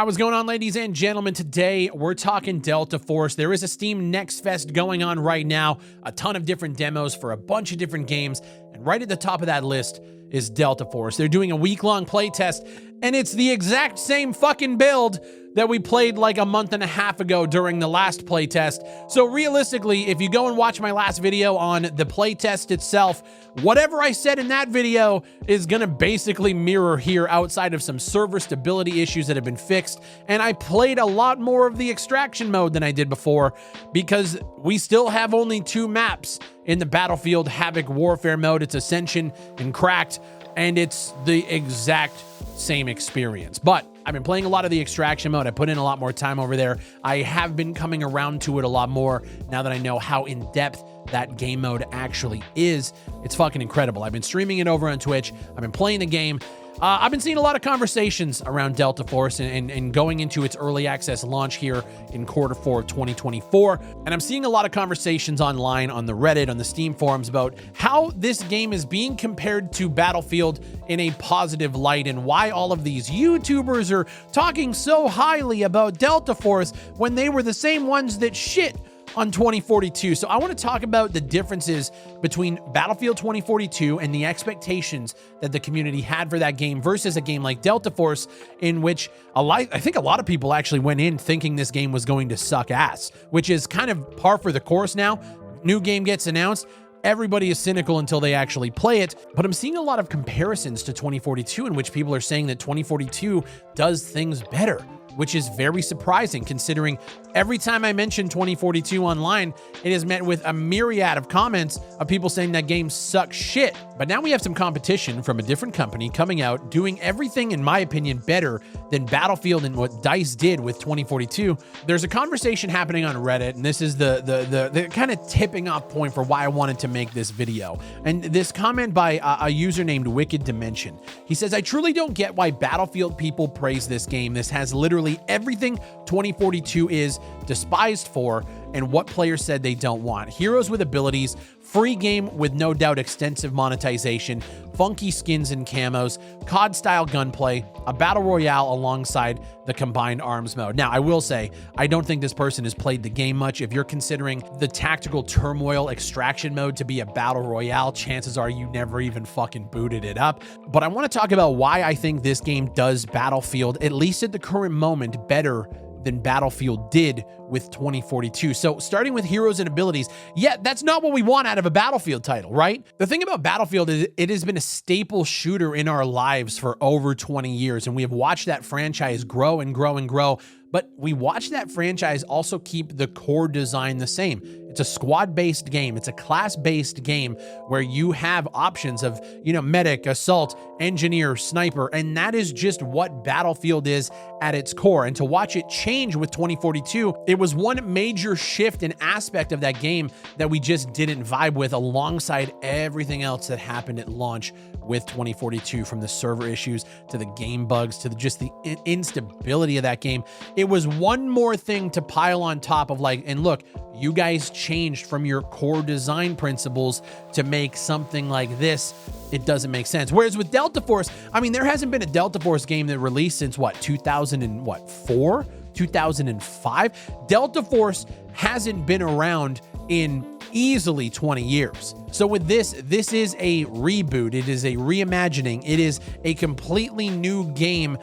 What's going on, ladies and gentlemen? Today, we're talking Delta Force. There is a Steam Next Fest going on right now, a ton of different demos for a bunch of different games, and right at the top of that list is Delta Force. They're doing a week-long playtest, and it's the exact same fucking build that we played like a month and a half ago during the last playtest. So realistically, if you go and watch my last video on the playtest itself, whatever I said in that video is gonna basically mirror here outside of some server stability issues that have been fixed. And I played a lot more of the extraction mode than I did before because we still have only 2 maps in the Battlefield Havoc Warfare mode. It's Ascension and Cracked, and it's the exact same experience. But I've been playing a lot of the extraction mode. I put in a lot more time over there. I have been coming around to it a lot more now that I know how in-depth that game mode actually is. It's fucking incredible. I've been streaming it over on Twitch. I've been playing the game. I've been seeing a lot of conversations around Delta Force and going into its early access launch here in Q4 of 2024. And I'm seeing a lot of conversations online on the Reddit, on the Steam forums about how this game is being compared to Battlefield in a positive light and why all of these YouTubers are talking so highly about Delta Force when they were the same ones that shit on 2042. So I want to talk about the differences between Battlefield 2042 and the expectations that the community had for that game versus a game like Delta Force, in which I think a lot of people actually went in thinking this game was going to suck ass, which is kind of par for the course now. New game gets announced, everybody is cynical until they actually play it. But I'm seeing a lot of comparisons to 2042 in which people are saying that 2042 does things better, which is very surprising considering every time I mention 2042 online, it is met with a myriad of comments of people saying that game sucks shit. But now we have some competition from a different company coming out, doing everything, in my opinion, better than Battlefield and what DICE did with 2042. There's a conversation happening on Reddit, and this is the kind of tipping off point for why I wanted to make this video. And this comment by a user named Wicked Dimension. He says, "I truly don't get why Battlefield people praise this game. This has literally everything 2042 is despised for and what players said they don't want. Heroes with abilities, free game with no doubt extensive monetization, funky skins and camos, COD-style gunplay, a battle royale alongside the combined arms mode." Now, I will say, I don't think this person has played the game much. If you're considering the tactical turmoil extraction mode to be a battle royale, chances are you never even fucking booted it up. But I want to talk about why I think this game does Battlefield, at least at the current moment, better than Battlefield did with 2042. So starting with heroes and abilities, yeah, that's not what we want out of a Battlefield title, right? The thing about Battlefield is it has been a staple shooter in our lives for over 20 years, and we have watched that franchise grow and grow and grow, but we watch that franchise also keep the core design the same. It's a squad-based game. It's a class-based game where you have options of, medic, assault, engineer, sniper, and that is just what Battlefield is at its core. And to watch it change with 2042, it was one major shift and aspect of that game that we just didn't vibe with alongside everything else that happened at launch with 2042, from the server issues to the game bugs to just the instability of that game. It was one more thing to pile on top of, and look, you guys changed from your core design principles to make something like this. It doesn't make sense. Whereas with Delta Force, there hasn't been a Delta Force game that released since 2004, 2005. Delta Force hasn't been around in easily 20 years. So with this is a reboot. It is a reimagining. It is a completely new game,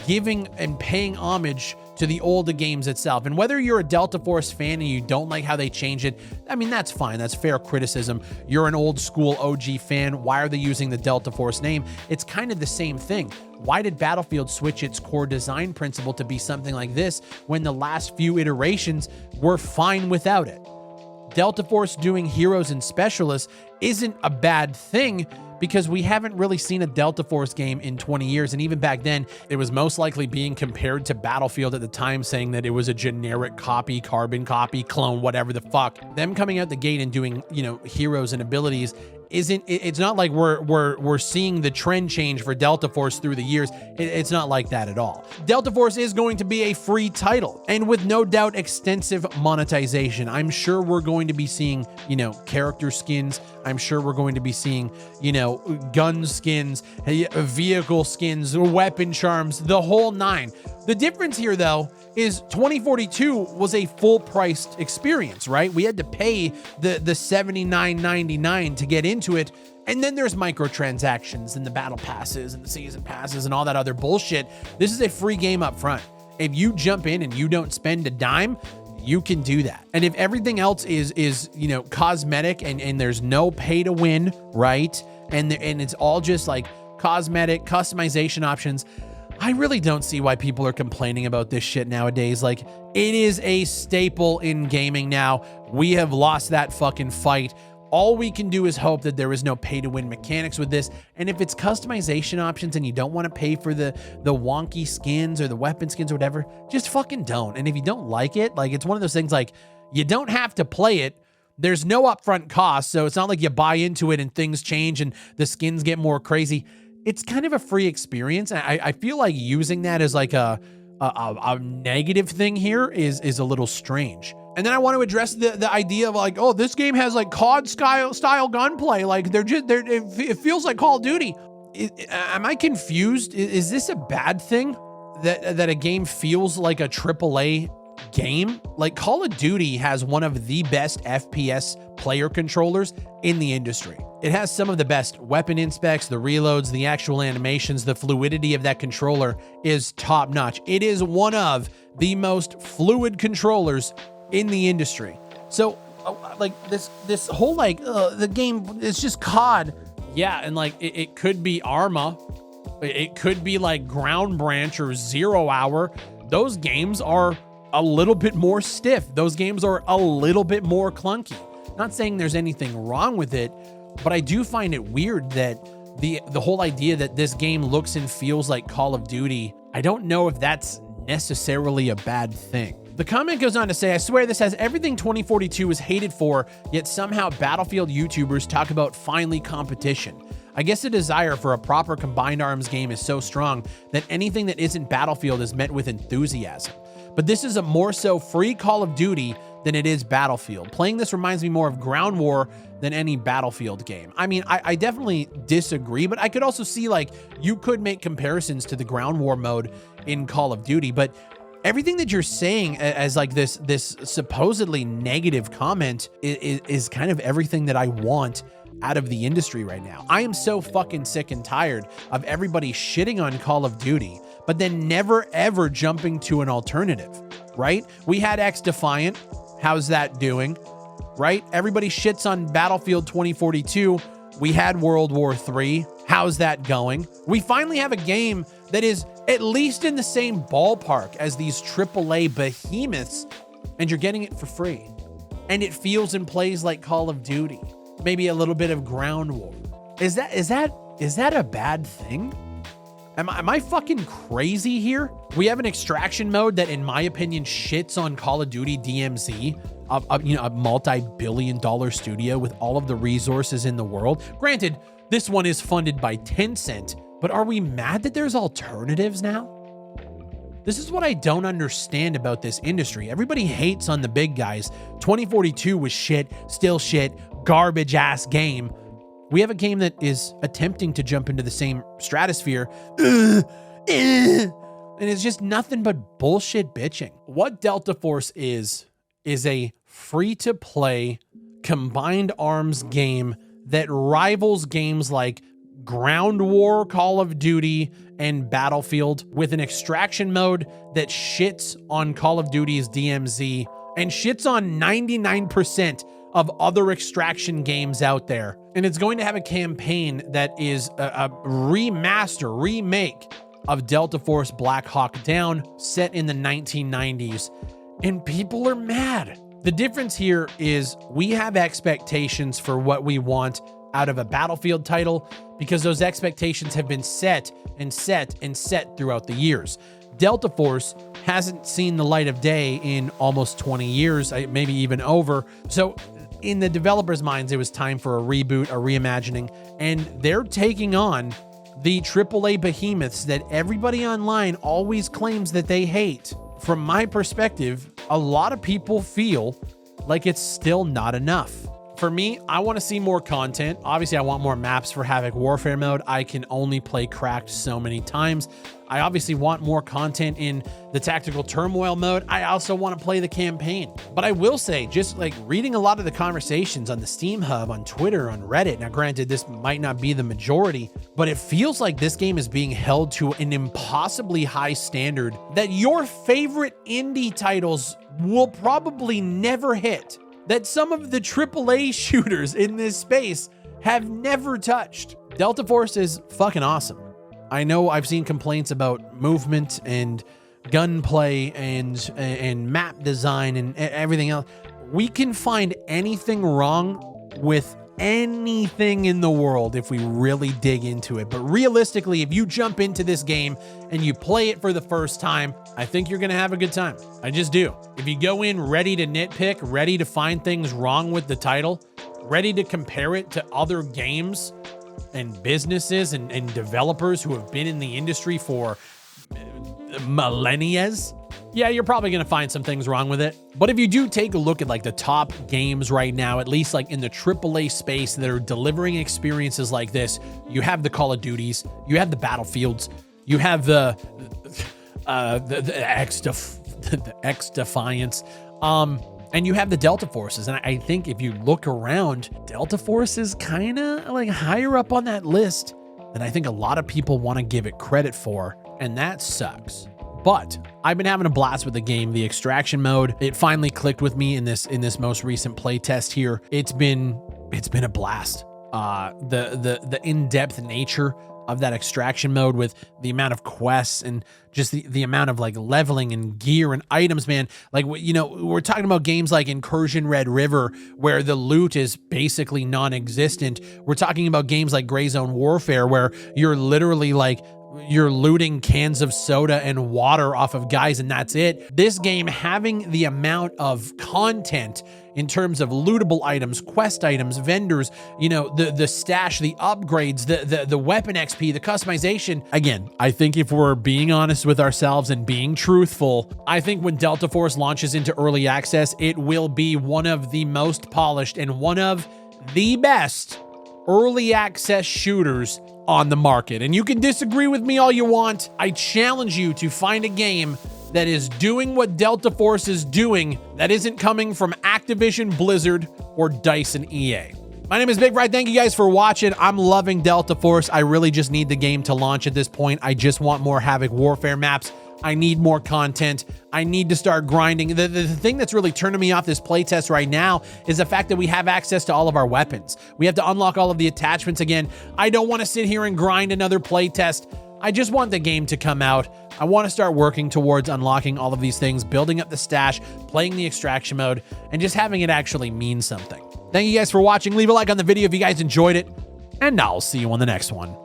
giving and paying homage to the older games itself. And whether you're a Delta Force fan and you don't like how they change it, that's fine. That's fair criticism. You're an old school OG fan. Why are they using the Delta Force name? It's kind of the same thing. Why did Battlefield switch its core design principle to be something like this when the last few iterations were fine without it? Delta Force doing heroes and specialists isn't a bad thing, because we haven't really seen a Delta Force game in 20 years. And even back then, it was most likely being compared to Battlefield at the time, saying that it was a generic copy, carbon copy, clone, whatever the fuck. Them coming out the gate and doing, heroes and abilities it's not like we're seeing the trend change for Delta Force through the years. It's not like that at all. Delta Force is going to be a free title, and with no doubt extensive monetization. I'm sure we're going to be seeing, character skins. I'm sure we're going to be seeing, gun skins, vehicle skins, weapon charms, the whole nine. The difference here, though, is 2042 was a full-priced experience, right? We had to pay the $79.99 to get into it, and then there's microtransactions and the battle passes and the season passes and all that other bullshit. This is a free game up front. If you jump in and you don't spend a dime, you can do that. And if everything else is you know, cosmetic and there's no pay to win, right? And it's all just like cosmetic customization options, I really don't see why people are complaining about this shit nowadays. Like, it is a staple in gaming now. We have lost that fucking fight. All we can do is hope that there is no pay to win mechanics with this. And if it's customization options and you don't want to pay for the wonky skins or the weapon skins or whatever, just fucking don't. And if you don't like it, like, it's one of those things, like, you don't have to play it. There's no upfront cost. So it's not like you buy into it and things change and the skins get more crazy. It's kind of a free experience. I feel like using that as like a negative thing here is a little strange. And then I want to address the idea of like, oh, this game has like COD style gunplay. Like it feels like Call of Duty. Am I confused? Is this a bad thing that a game feels like a AAA game? Like, Call of Duty has one of the best FPS player controllers in the industry. It has some of the best weapon inspects, the reloads, the actual animations, the fluidity of that controller is top notch. It is one of the most fluid controllers in the industry. So like this whole like the game is just COD. Yeah, and like it could be Arma, it could be like Ground Branch or 0 Hour. Those games are a little bit more stiff. Those games are a little bit more clunky. Not saying there's anything wrong with it, but I do find it weird that the whole idea that this game looks and feels like Call of Duty, I don't know if that's necessarily a bad thing. The comment goes on to say, I swear this has everything 2042 is hated for, yet somehow Battlefield YouTubers talk about finally competition. I guess the desire for a proper combined arms game is so strong that anything that isn't Battlefield is met with enthusiasm. But this is a more so free Call of Duty than it is Battlefield. Playing this reminds me more of Ground War than any Battlefield game. I mean, I definitely disagree, but I could also see like you could make comparisons to the Ground War mode in Call of Duty, but everything that you're saying as like this supposedly negative comment is kind of everything that I want out of the industry right now. I am so fucking sick and tired of everybody shitting on Call of Duty, but then never ever jumping to an alternative, right? We had X Defiant. How's that doing? Right? Everybody shits on Battlefield 2042. We had World War III. How's that going? We finally have a game that is at least in the same ballpark as these AAA behemoths, and you're getting it for free. And it feels and plays like Call of Duty. Maybe a little bit of Ground War. Is that a bad thing? Am I fucking crazy here? We have an extraction mode that, in my opinion, shits on Call of Duty DMZ, a multi-billion-dollar studio with all of the resources in the world. Granted, this one is funded by Tencent, but are we mad that there's alternatives now? This is what I don't understand about this industry. Everybody hates on the big guys. 2042 was shit, still shit, garbage ass game. We have a game that is attempting to jump into the same stratosphere, and it's just nothing but bullshit bitching. What Delta Force is a free-to-play combined arms game that rivals games like Ground War, Call of Duty, and Battlefield, with an extraction mode that shits on Call of Duty's DMZ and shits on 99% of other extraction games out there. And it's going to have a campaign that is a remake of Delta Force Black Hawk Down, set in the 1990s. And people are mad. The difference here is we have expectations for what we want out of a Battlefield title because those expectations have been set and set and set throughout the years. Delta Force hasn't seen the light of day in almost 20 years, maybe even over. So in the developers' minds, it was time for a reboot, a reimagining, and they're taking on the AAA behemoths that everybody online always claims that they hate. From my perspective, a lot of people feel like it's still not enough. For me, I want to see more content. Obviously, I want more maps for Havoc Warfare mode. I can only play Cracked so many times. I obviously want more content in the Tactical Turmoil mode. I also want to play the campaign. But I will say, just like reading a lot of the conversations on the Steam Hub, on Twitter, on Reddit, now granted, this might not be the majority, but it feels like this game is being held to an impossibly high standard that your favorite indie titles will probably never hit. That some of the AAA shooters in this space have never touched. Delta Force is fucking awesome. I know I've seen complaints about movement and gunplay and map design and everything else. We can find anything wrong with anything in the world if we really dig into it. But realistically, if you jump into this game and you play it for the first time, I think you're gonna have a good time. I just do. If you go in ready to nitpick, ready to find things wrong with the title, ready to compare it to other games and businesses and developers who have been in the industry for millennia, yeah, you're probably going to find some things wrong with it. But if you do take a look at like the top games right now, at least like in the AAA space that are delivering experiences like this, you have the Call of Duties, you have the Battlefields, you have the X-Defiance, and you have the Delta Forces. And I think if you look around, Delta Force is kind of like higher up on that list than I think a lot of people want to give it credit for. And that sucks. But I've been having a blast with the game. The extraction mode, it finally clicked with me in this most recent playtest here. It's been a blast. The in-depth nature of that extraction mode with the amount of quests and just the amount of like leveling and gear and items, man. Like, you know, we're talking about games like Incursion Red River, where the loot is basically non-existent. We're talking about games like Gray Zone Warfare, where you're literally like, you're looting cans of soda and water off of guys, and that's it. This game having the amount of content in terms of lootable items, quest items, vendors, you know, the stash, the upgrades, the weapon XP, the customization. Again, I think if we're being honest with ourselves and being truthful, I think when Delta Force launches into early access, it will be one of the most polished and one of the best early access shooters on the market. And you can disagree with me all you want. I challenge you to find a game that is doing what Delta Force is doing that isn't coming from Activision, Blizzard, or DICE and EA. My name is BigfryTV. Thank you guys for watching. I'm loving Delta Force. I really just need the game to launch at this point. I just want more Havoc Warfare maps. I need more content. I need to start grinding. The thing that's really turning me off this playtest right now is the fact that we have access to all of our weapons. We have to unlock all of the attachments again. I don't want to sit here and grind another playtest. I just want the game to come out. I want to start working towards unlocking all of these things, building up the stash, playing the extraction mode, and just having it actually mean something. Thank you guys for watching. Leave a like on the video if you guys enjoyed it, and I'll see you on the next one.